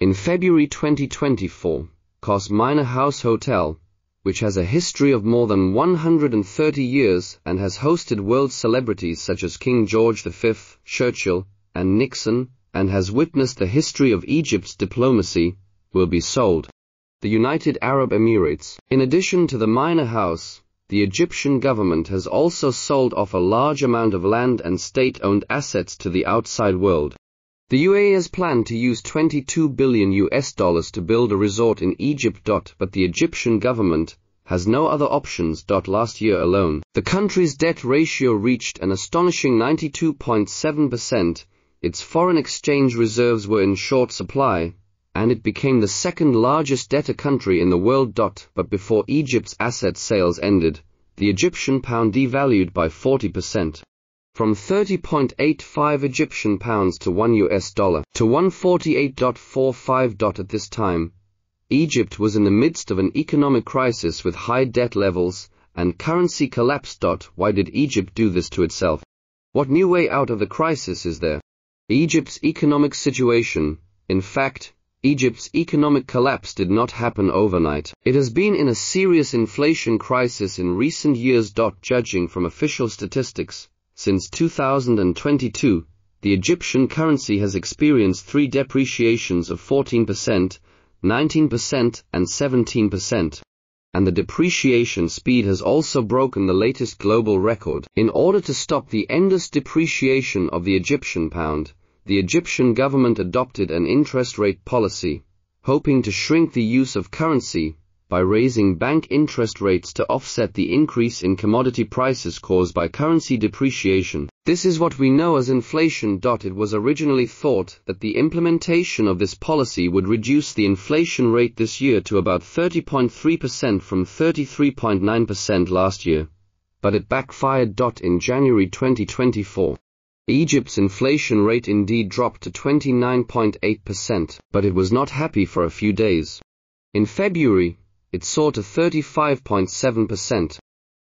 In February 2024, Mina House Hotel, which has a history of more than 130 years and has hosted world celebrities such as King George V, Churchill, and Nixon, and has witnessed the history of Egypt's diplomacy, will be sold. The United Arab Emirates. In addition to the Mina House, the Egyptian government has also sold off a large amount of land and state-owned assets to the outside world. The UAE has planned to use $22 billion to build a resort in Egypt. But the Egyptian government has no other options. Last year alone, the country's debt ratio reached an astonishing 92.7%, its foreign exchange reserves were in short supply, and it became the second largest debtor country in the world. But before Egypt's asset sales ended, the Egyptian pound devalued by 40%. From 30.85 Egyptian pounds to $1 to 148.45. At this time, Egypt was in the midst of an economic crisis with high debt levels and currency collapse. Why did Egypt do this to itself? What new way out of the crisis is there? Egypt's economic situation. In fact, Egypt's economic collapse did not happen overnight. It has been in a serious inflation crisis in recent years. Judging from official statistics, since 2022, the Egyptian currency has experienced three depreciations of 14%, 19%, and 17%. And the depreciation speed has also broken the latest global record. In order to stop the endless depreciation of the Egyptian pound, the Egyptian government adopted an interest rate policy, hoping to shrink the use of currency by raising bank interest rates to offset the increase in commodity prices caused by currency depreciation. This is what we know as inflation. It was originally thought that the implementation of this policy would reduce the inflation rate this year to about 30.3% from 33.9% last year, but it backfired. In January 2024, Egypt's inflation rate indeed dropped to 29.8%, but it was not happy for a few days. In February, it soared to 35.7%.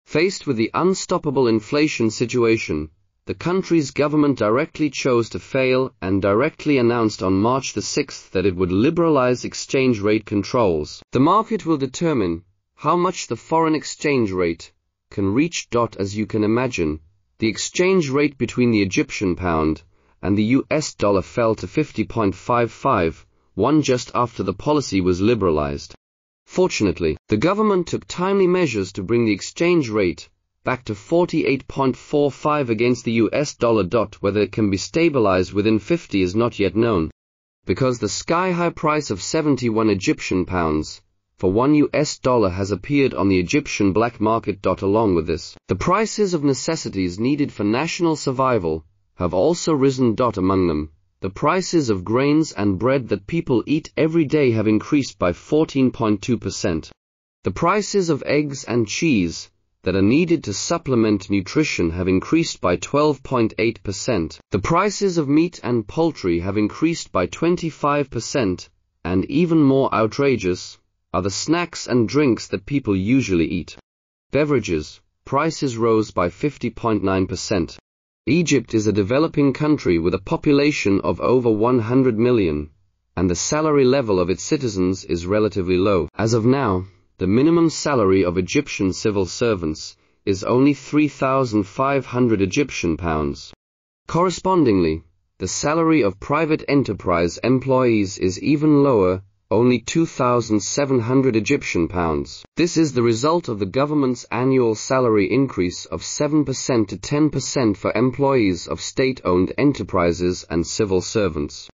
Faced with the unstoppable inflation situation, the country's government directly chose to fail and directly announced on March the 6th that it would liberalize exchange rate controls. The market will determine how much the foreign exchange rate can reach. As you can imagine, the exchange rate between the Egyptian pound and the US dollar fell to 50.55, just after the policy was liberalized. Fortunately, the government took timely measures to bring the exchange rate back to 48.45 against the US dollar. Whether it can be stabilized within 50 is not yet known, because the sky-high price of 71 Egyptian pounds for $1 has appeared on the Egyptian black market. Along with this, the prices of necessities needed for national survival have also risen. Among them, the prices of grains and bread that people eat every day have increased by 14.2%. The prices of eggs and cheese that are needed to supplement nutrition have increased by 12.8%. The prices of meat and poultry have increased by 25%, and even more outrageous are the snacks and drinks that people usually eat. Beverages prices rose by 50.9%. Egypt is a developing country with a population of over 100 million, and the salary level of its citizens is relatively low. As of now, the minimum salary of Egyptian civil servants is only 3,500 Egyptian pounds. Correspondingly, the salary of private enterprise employees is even lower, only 2,700 Egyptian pounds. This is the result of the government's annual salary increase of 7% to 10% for employees of state-owned enterprises and civil servants.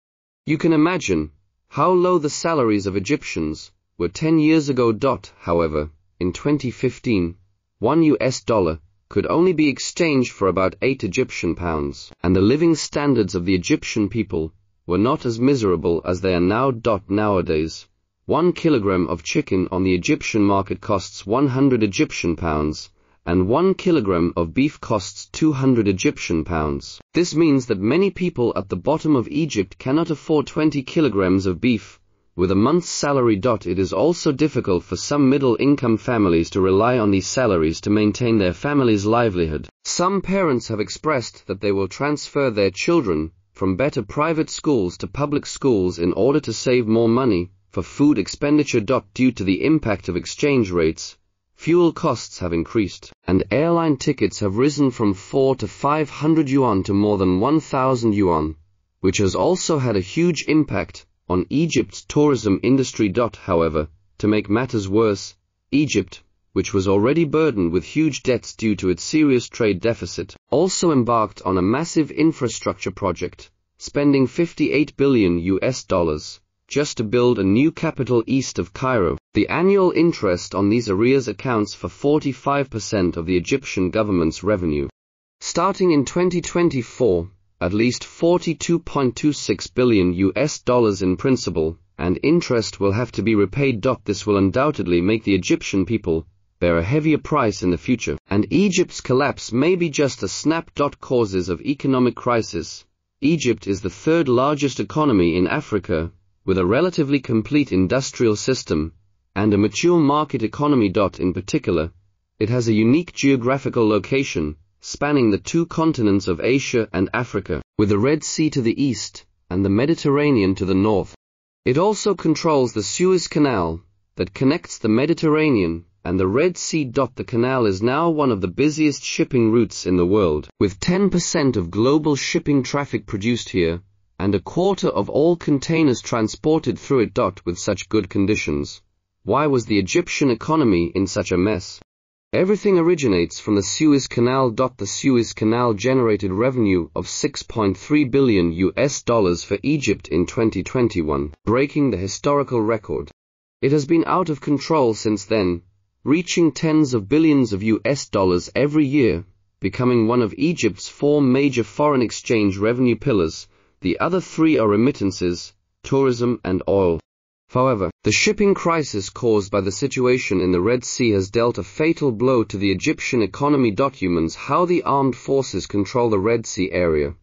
You can imagine how low the salaries of Egyptians were 10 years ago. However, in 2015, $1 could only be exchanged for about 8 Egyptian pounds, and the living standards of the Egyptian people were not as miserable as they are now. Nowadays, 1 kilogram of chicken on the Egyptian market costs 100 Egyptian pounds, and 1 kilogram of beef costs 200 Egyptian pounds. This means that many people at the bottom of Egypt cannot afford 20 kilograms of beef with a month's salary. It is also difficult for some middle-income families to rely on these salaries to maintain their family's livelihood. Some parents have expressed that they will transfer their children from better private schools to public schools in order to save more money for food expenditure. Due to the impact of exchange rates, fuel costs have increased, and airline tickets have risen from 400 to 500 yuan to more than 1,000 yuan, which has also had a huge impact on Egypt's tourism industry. However, to make matters worse, Egypt, which was already burdened with huge debts due to its serious trade deficit, also embarked on a massive infrastructure project, spending $58 billion just to build a new capital east of Cairo. The annual interest on these arrears accounts for 45% of the Egyptian government's revenue. Starting in 2024, at least $42.26 billion in principal and interest will have to be repaid. This will undoubtedly make the Egyptian people bear a heavier price in the future, and Egypt's collapse may be just a snap. Causes of economic crisis. Egypt is the third largest economy in Africa, with a relatively complete industrial system and a mature market economy. In particular, it has a unique geographical location, spanning the two continents of Asia and Africa, with the Red Sea to the east and the Mediterranean to the north. It also controls the Suez Canal that connects the Mediterranean and the Red Sea. The canal is now one of the busiest shipping routes in the world, with 10% of global shipping traffic produced here, and a quarter of all containers transported through it. With such good conditions, why was the Egyptian economy in such a mess? Everything originates from the Suez Canal. The Suez Canal generated revenue of $6.3 billion for Egypt in 2021, breaking the historical record. It has been out of control since then, reaching tens of billions of US dollars every year, becoming one of Egypt's four major foreign exchange revenue pillars. The other three are remittances, tourism and oil. However, the shipping crisis caused by the situation in the Red Sea has dealt a fatal blow to the Egyptian economy. Humans how the armed forces control the Red Sea area,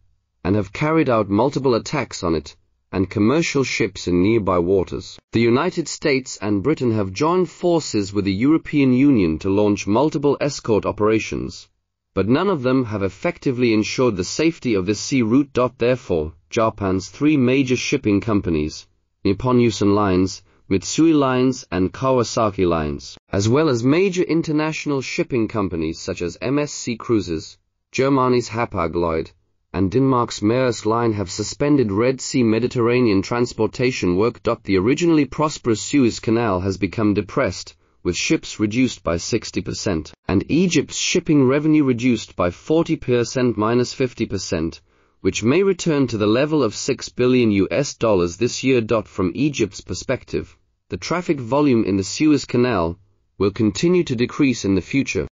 and have carried out multiple attacks on it and commercial ships in nearby waters. The United States and Britain have joined forces with the European Union to launch multiple escort operations, but none of them have effectively ensured the safety of this sea route. Therefore, Japan's three major shipping companies, Nippon Yusen Lines, Mitsui Lines and Kawasaki Lines, as well as major international shipping companies such as MSC Cruises, Germany's Hapag-Lloyd, and Denmark's Maersk Line have suspended Red Sea Mediterranean transportation work. The originally prosperous Suez Canal has become depressed, with ships reduced by 60%, and Egypt's shipping revenue reduced by 40% minus 50%, which may return to the level of $6 billion this year. From Egypt's perspective, the traffic volume in the Suez Canal will continue to decrease in the future,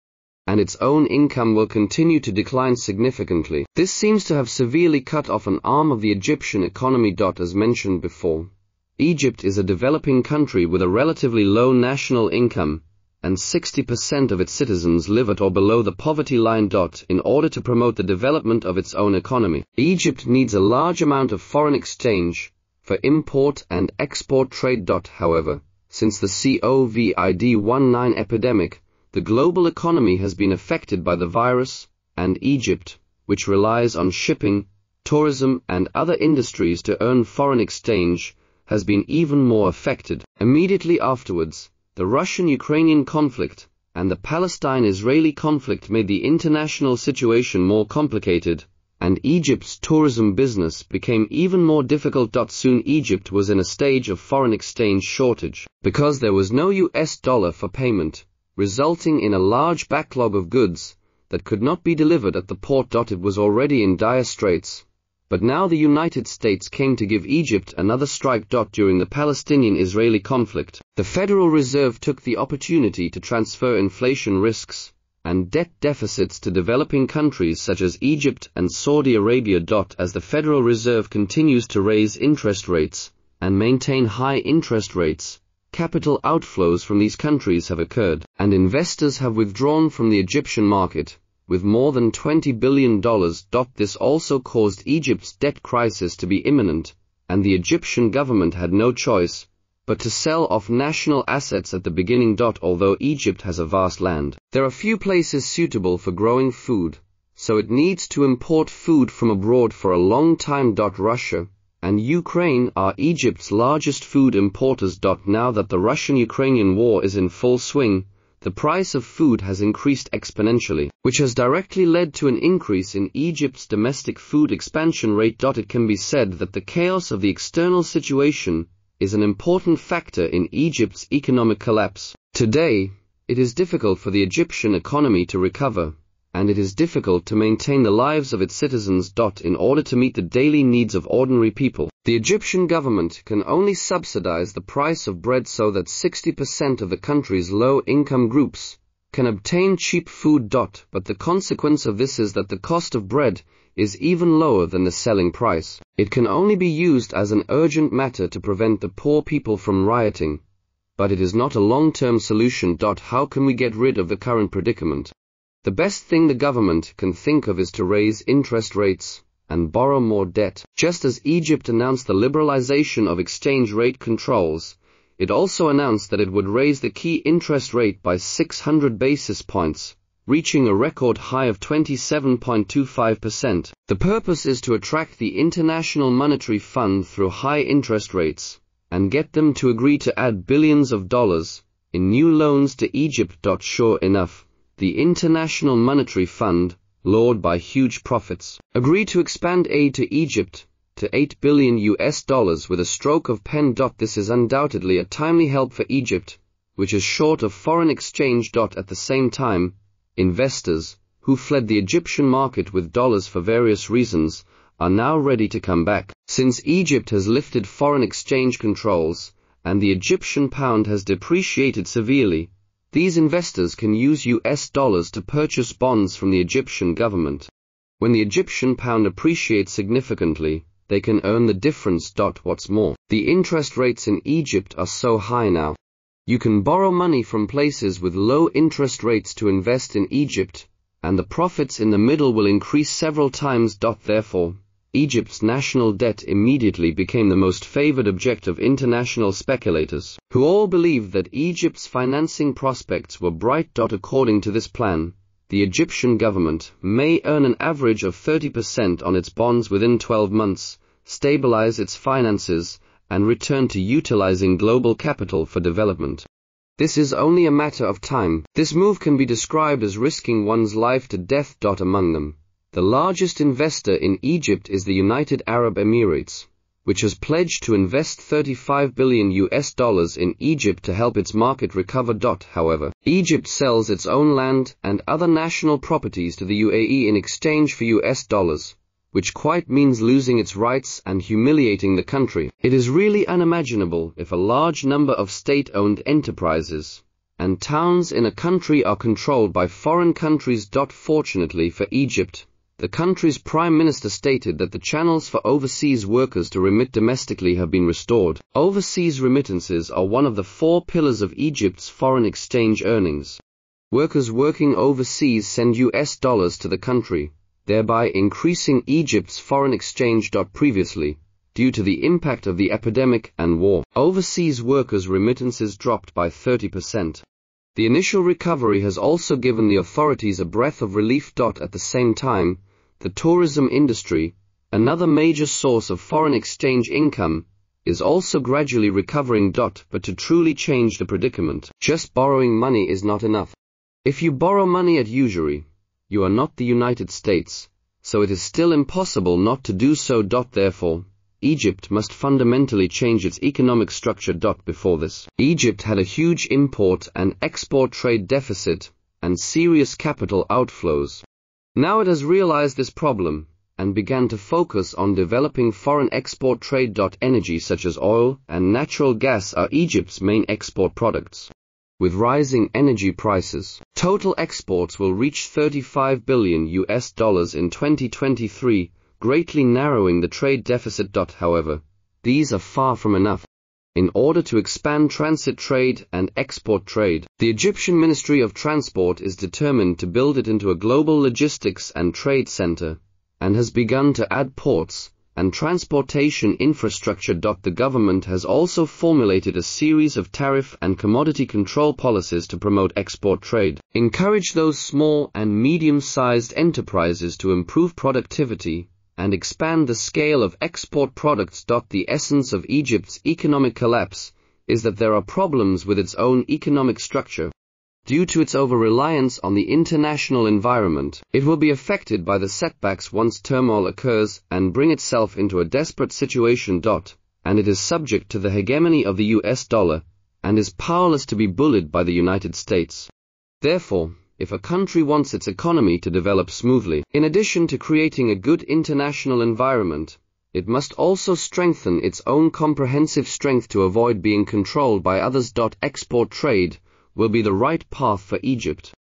and its own income will continue to decline significantly. This seems to have severely cut off an arm of the Egyptian economy. As mentioned before, Egypt is a developing country with a relatively low national income, and 60% of its citizens live at or below the poverty line. In order to promote the development of its own economy, Egypt needs a large amount of foreign exchange for import and export trade. However, since the COVID-19 epidemic, the global economy has been affected by the virus, and Egypt, which relies on shipping, tourism and other industries to earn foreign exchange, has been even more affected. Immediately afterwards, the Russian-Ukrainian conflict and the Palestine-Israeli conflict made the international situation more complicated, and Egypt's tourism business became even more difficult. Soon Egypt was in a stage of foreign exchange shortage, because there was no US dollar for payment, resulting in a large backlog of goods that could not be delivered at the port. It was already in dire straits, but now the United States came to give Egypt another strike. During the Palestinian-Israeli conflict, the Federal Reserve took the opportunity to transfer inflation risks and debt deficits to developing countries such as Egypt and Saudi Arabia. As the Federal Reserve continues to raise interest rates and maintain high interest rates, capital outflows from these countries have occurred, and investors have withdrawn from the Egyptian market, with more than $20 billion. This also caused Egypt's debt crisis to be imminent, and the Egyptian government had no choice but to sell off national assets at the beginning. Although Egypt has a vast land, there are few places suitable for growing food, so it needs to import food from abroad for a long time. Russia and Ukraine are Egypt's largest food importers. Now that the Russian-Ukrainian war is in full swing, the price of food has increased exponentially, which has directly led to an increase in Egypt's domestic food expansion rate. It can be said that the chaos of the external situation is an important factor in Egypt's economic collapse. Today, it is difficult for the Egyptian economy to recover, and it is difficult to maintain the lives of its citizens. In order to meet the daily needs of ordinary people, the Egyptian government can only subsidize the price of bread so that 60% of the country's low-income groups can obtain cheap food. But the consequence of this is that the cost of bread is even lower than the selling price. It can only be used as an urgent matter to prevent the poor people from rioting, but it is not a long-term solution. How can we get rid of the current predicament? The best thing the government can think of is to raise interest rates and borrow more debt. Just as Egypt announced the liberalization of exchange rate controls, it also announced that it would raise the key interest rate by 600 basis points, reaching a record high of 27.25%. The purpose is to attract the International Monetary Fund through high interest rates and get them to agree to add billions of dollars in new loans to Egypt. Sure enough, the International Monetary Fund, lured by huge profits, agreed to expand aid to Egypt to $8 billion with a stroke of pen. This is undoubtedly a timely help for Egypt, which is short of foreign exchange. At the same time, investors, who fled the Egyptian market with dollars for various reasons, are now ready to come back. Since Egypt has lifted foreign exchange controls, and the Egyptian pound has depreciated severely, these investors can use US dollars to purchase bonds from the Egyptian government. When the Egyptian pound appreciates significantly, they can earn the difference. What's more, the interest rates in Egypt are so high now. You can borrow money from places with low interest rates to invest in Egypt, and the profits in the middle will increase several times. Therefore, Egypt's national debt immediately became the most favored object of international speculators, who all believed that Egypt's financing prospects were bright. According to this plan, the Egyptian government may earn an average of 30% on its bonds within 12 months, stabilize its finances, and return to utilizing global capital for development. This is only a matter of time. This move can be described as risking one's life to death. Among them, the largest investor in Egypt is the United Arab Emirates, which has pledged to invest $35 billion in Egypt to help its market recover. However, Egypt sells its own land and other national properties to the UAE in exchange for US dollars, which quite means losing its rights and humiliating the country. It is really unimaginable if a large number of state-owned enterprises and towns in a country are controlled by foreign countries. Fortunately for Egypt, the country's prime minister stated that the channels for overseas workers to remit domestically have been restored. Overseas remittances are one of the 4 pillars of Egypt's foreign exchange earnings. Workers working overseas send US dollars to the country, thereby increasing Egypt's foreign exchange. Previously, due to the impact of the epidemic and war, overseas workers' remittances dropped by 30%. The initial recovery has also given the authorities a breath of relief. At the same time, the tourism industry, another major source of foreign exchange income, is also gradually recovering. But to truly change the predicament, just borrowing money is not enough. If you borrow money at usury, you are not the United States, so it is still impossible not to do so. Therefore, Egypt must fundamentally change its economic structure. Before this, Egypt had a huge import and export trade deficit and serious capital outflows. Now it has realized this problem and began to focus on developing foreign export trade. Energy such as oil and natural gas are Egypt's main export products. With rising energy prices, total exports will reach $35 billion in 2023, greatly narrowing the trade deficit. However, these are far from enough. In order to expand transit trade and export trade, the Egyptian Ministry of Transport is determined to build it into a global logistics and trade center, and has begun to add ports, and transportation infrastructure. The government has also formulated a series of tariff and commodity control policies to promote export trade, encourage those small and medium-sized enterprises to improve productivity, and expand the scale of export products. The essence of Egypt's economic collapse is that there are problems with its own economic structure. Due to its over-reliance on the international environment, it will be affected by the setbacks once turmoil occurs and bring itself into a desperate situation. And it is subject to the hegemony of the US dollar and is powerless to be bullied by the United States. Therefore, if a country wants its economy to develop smoothly, in addition to creating a good international environment, it must also strengthen its own comprehensive strength to avoid being controlled by others. Export trade will be the right path for Egypt.